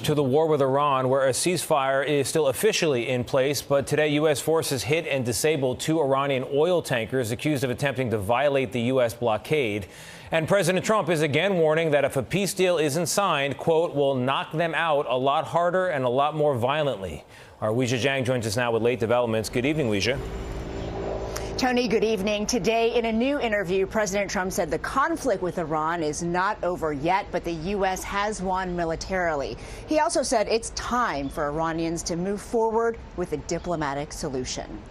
to the war with Iran, where a ceasefire is still officially in place. But today, U.S. forces hit and disabled 2 Iranian oil tankers accused of attempting to violate the U.S. blockade. And President Trump is again warning that if a peace deal isn't signed, quote, will knock them out a lot harder and a lot more violently. Our Weijia Jiang joins us now with late developments. Good evening, Weijia. Tony, good evening. Today, in a new interview, President Trump said the conflict with Iran is not over yet, but the U.S. has won militarily. He also said it's time for Iranians to move forward with a diplomatic solution.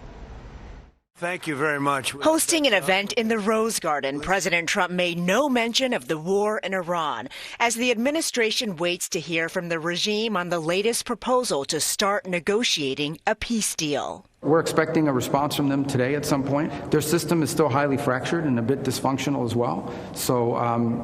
Thank you very much. Hosting an event in the Rose Garden, President Trump made no mention of the war in Iran as the administration waits to hear from the regime on the latest proposal to start negotiating a peace deal. We're expecting a response from them today at some point. Their system is still highly fractured and a bit dysfunctional as well, so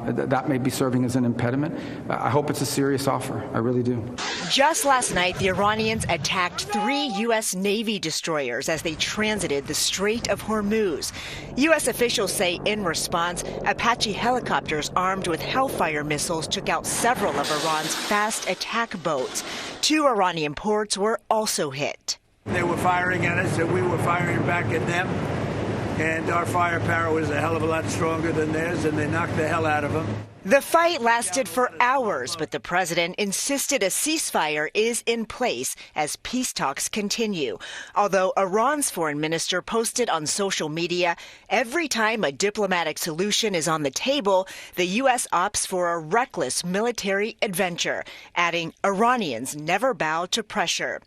that may be serving as an impediment. I hope it's a serious offer. I really do. Just last night, the Iranians attacked 3 U.S. Navy destroyers as they transited the Strait of Hormuz. U.S. officials say in response, Apache helicopters armed with Hellfire missiles took out several of Iran's fast attack boats. 2 Iranian ports were also hit. They were firing at us, and we were firing back at them. And our firepower was a hell of a lot stronger than theirs, and they knocked the hell out of them. The fight lasted for hours, but the president insisted a ceasefire is in place as peace talks continue. Although Iran's foreign minister posted on social media, every time a diplomatic solution is on the table, the U.S. opts for a reckless military adventure, adding Iranians never bow to pressure.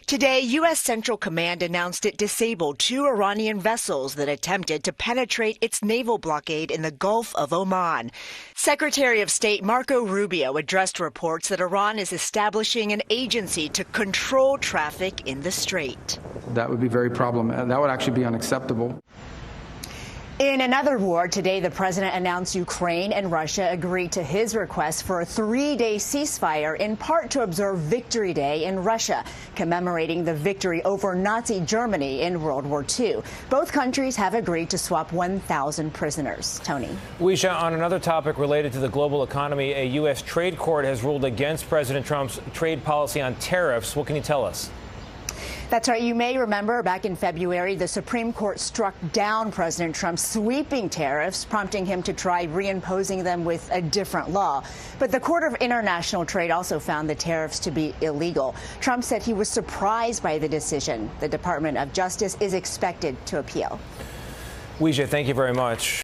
Today, U.S. Central Command announced it disabled 2 Iranian vessels that attempted to penetrate its naval blockade in the Gulf of Oman. Secretary of State Marco Rubio addressed reports that Iran is establishing an agency to control traffic in the strait. That would be very problematic. That would actually be unacceptable. In another war, today the president announced Ukraine and Russia agreed to his request for a 3-day ceasefire, in part to observe Victory Day in Russia, commemorating the victory over Nazi Germany in World War II. Both countries have agreed to swap 1,000 prisoners. Tony. Weijia, on another topic related to the global economy, a U.S. trade court has ruled against President Trump's trade policy on tariffs. What can you tell us? That's right. You may remember back in February, the Supreme Court struck down President Trump's sweeping tariffs, prompting him to try reimposing them with a different law. But the Court of International Trade also found the tariffs to be illegal. Trump said he was surprised by the decision. The Department of Justice is expected to appeal. Weijia, thank you very much.